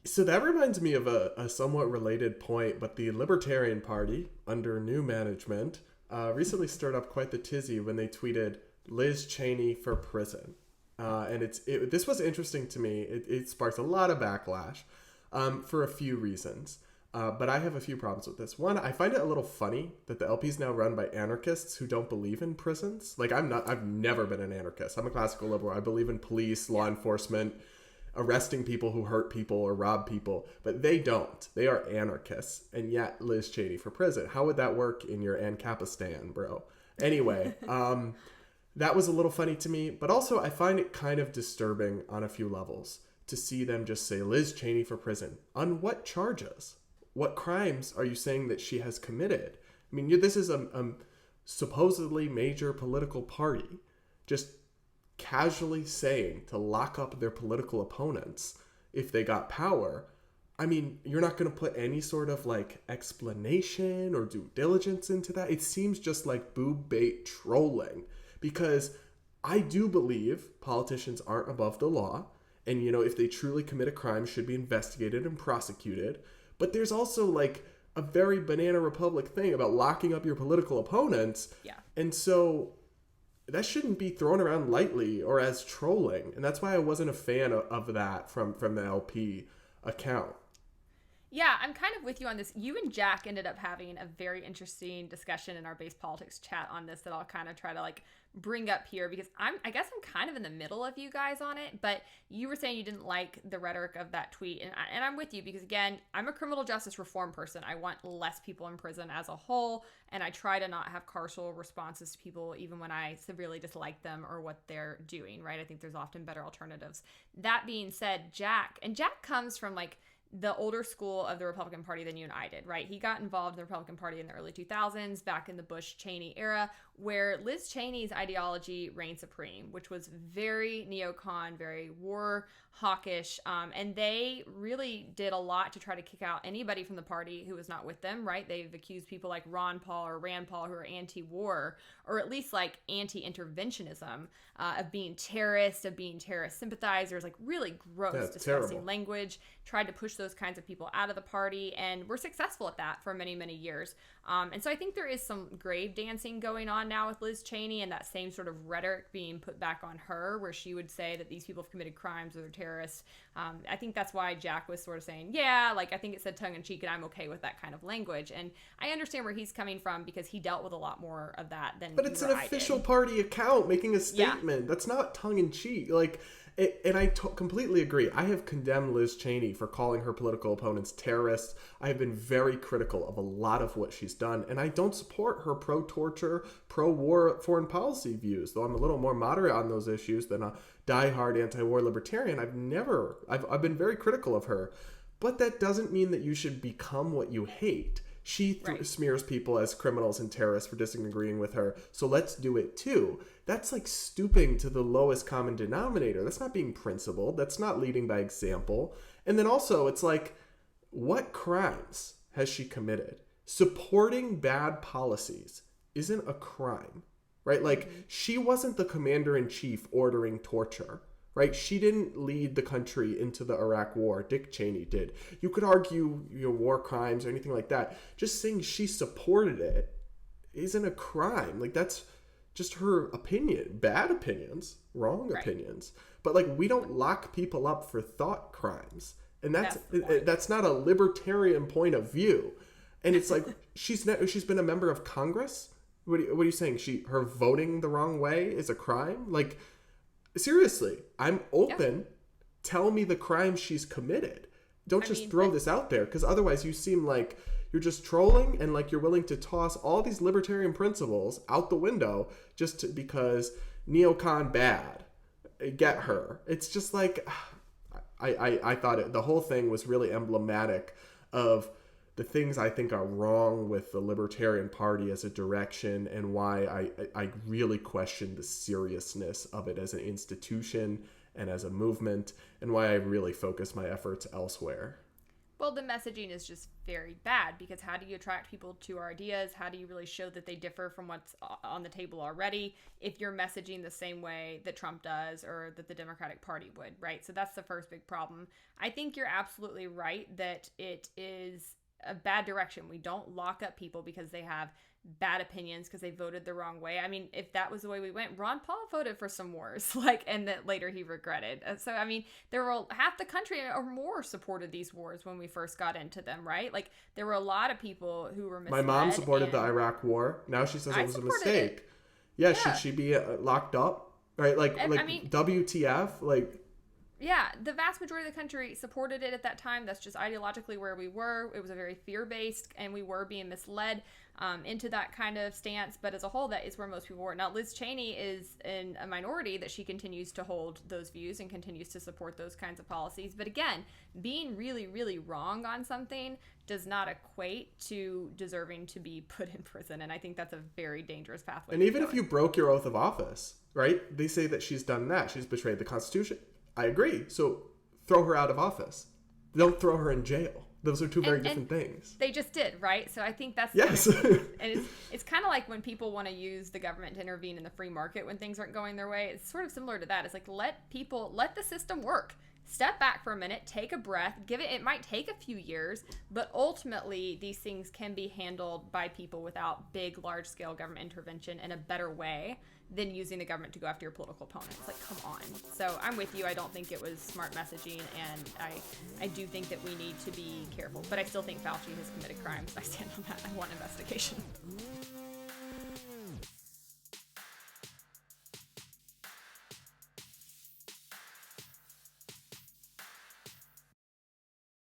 So that reminds me of a somewhat related point, but the Libertarian Party, under new management, recently stirred up quite the tizzy when they tweeted Liz Cheney for prison. And this was interesting to me. It sparked a lot of backlash for a few reasons. But I have a few problems with this. One, I find it a little funny that the LP is now run by anarchists who don't believe in prisons. Like, I've never been an anarchist. I'm a classical liberal. I believe in police, law enforcement, arresting people who hurt people or rob people, but they don't. They are anarchists, and yet Liz Cheney for prison. How would that work in your Ancapistan, bro? Anyway, that was a little funny to me, but also I find it kind of disturbing on a few levels to see them just say Liz Cheney for prison. On what charges? What crimes are you saying that she has committed? I mean, this is a supposedly major political party just casually saying to lock up their political opponents if they got power. I mean, you're not going to put any sort of like explanation or due diligence into that. It seems just like boob bait trolling, because I do believe politicians aren't above the law, and if they truly commit a crime, should be investigated and prosecuted. But there's also like a very banana republic thing about locking up your political opponents. Yeah. And so that shouldn't be thrown around lightly or as trolling. And that's why I wasn't a fan of that from the LP account. Yeah, I'm kind of with you on this. You and Jack ended up having a very interesting discussion in our base politics chat on this that I'll kind of try to like bring up here, because I guess I'm kind of in the middle of you guys on it, but you were saying you didn't like the rhetoric of that tweet, and I'm with you, because again, I'm a criminal justice reform person. I want less people in prison as a whole, and I try to not have carceral responses to people even when I severely dislike them or what they're doing, right? I think there's often better alternatives. That being said, Jack comes from like the older school of the Republican Party than you and I did, right? He got involved in the Republican Party in the early 2000s, back in the Bush-Cheney era, where Liz Cheney's ideology reigned supreme, which was very neocon, very war hawkish, and they really did a lot to try to kick out anybody from the party who was not with them, right? They've accused people like Ron Paul or Rand Paul, who are anti-war, or at least like anti-interventionism, of being terrorists, of being terrorist sympathizers, like really gross, disgusting terrible language. Tried to push those kinds of people out of the party, and were successful at that for many, many years. And so I think there is some grave dancing going on now with Liz Cheney, and that same sort of rhetoric being put back on her, where she would say that these people have committed crimes or they're terrorists. I think that's why Jack was sort of saying, yeah, like I think it said tongue-in-cheek, and I'm okay with that kind of language. And I understand where he's coming from, because he dealt with a lot more of that than But it's an official party account making a statement. Yeah. That's not tongue-in-cheek. Like, and I completely agree. I have condemned Liz Cheney for calling her political opponents terrorists. I have been very critical of a lot of what she's done, and I don't support her pro-torture, pro-war foreign policy views, though I'm a little more moderate on those issues than a diehard anti-war libertarian. I've been very critical of her, but that doesn't mean that you should become what you hate. She smears people as criminals and terrorists for disagreeing with her, so let's do it too. That's like stooping to the lowest common denominator. That's not being principled. That's not leading by example. And then also, it's like, what crimes has she committed? Supporting bad policies isn't a crime, right? Like, she wasn't the commander-in-chief ordering torture, right? She didn't lead the country into the Iraq War. Dick Cheney did. You could argue war crimes or anything like that. Just saying she supported it isn't a crime. Like, that's just her opinion. Bad opinions, wrong opinions. But like, we don't lock people up for thought crimes. And that's not a libertarian point of view. And it's like, she's been a member of Congress. What are you saying? Her voting the wrong way is a crime? Like, seriously, I'm open. Yeah. Tell me the crime she's committed. Don't just throw this out there, because otherwise you seem like you're just trolling, and like you're willing to toss all these libertarian principles out the window because neocon bad. Get her. It's just like, I thought the whole thing was really emblematic of the things I think are wrong with the Libertarian Party as a direction, and why I really question the seriousness of it as an institution and as a movement, and why I really focus my efforts elsewhere. Well, the messaging is just very bad, because how do you attract people to our ideas? How do you really show that they differ from what's on the table already if you're messaging the same way that Trump does or that the Democratic Party would, right? So that's the first big problem. I think you're absolutely right that it is a bad direction. We don't lock up people because they have bad opinions, because they voted the wrong way. I mean, if that was the way we went, Ron Paul voted for some wars, and that later he regretted. So, I mean, there were half the country or more supported these wars when we first got into them, right? Like, there were a lot of people who were misled. My mom supported the Iraq war. Now she says it was a mistake. Yeah, should she be locked up? Right? I mean, WTF? Yeah, the vast majority of the country supported it at that time. That's just ideologically where we were. It was a very fear-based, and we were being misled into that kind of stance. But as a whole, that is where most people were. Now, Liz Cheney is in a minority that she continues to hold those views and continues to support those kinds of policies. But again, being really, really wrong on something does not equate to deserving to be put in prison. And I think that's a very dangerous pathway. And even if you broke your oath of office, right? They say that she's done that. She's betrayed the Constitution. I agree. So throw her out of office. Don't throw her in jail. Those are two very different things. They just did, right? So I think that's... Yes. And it's kind of like when people want to use the government to intervene in the free market when things aren't going their way. It's sort of similar to that. It's like, let the system work. Step back for a minute, take a breath, it might take a few years, but ultimately these things can be handled by people without big, large-scale government intervention in a better way than using the government to go after your political opponents. Like, come on. So I'm with you. I don't think it was smart messaging, and I do think that we need to be careful. But I still think Fauci has committed crimes. I stand on that. I want investigation.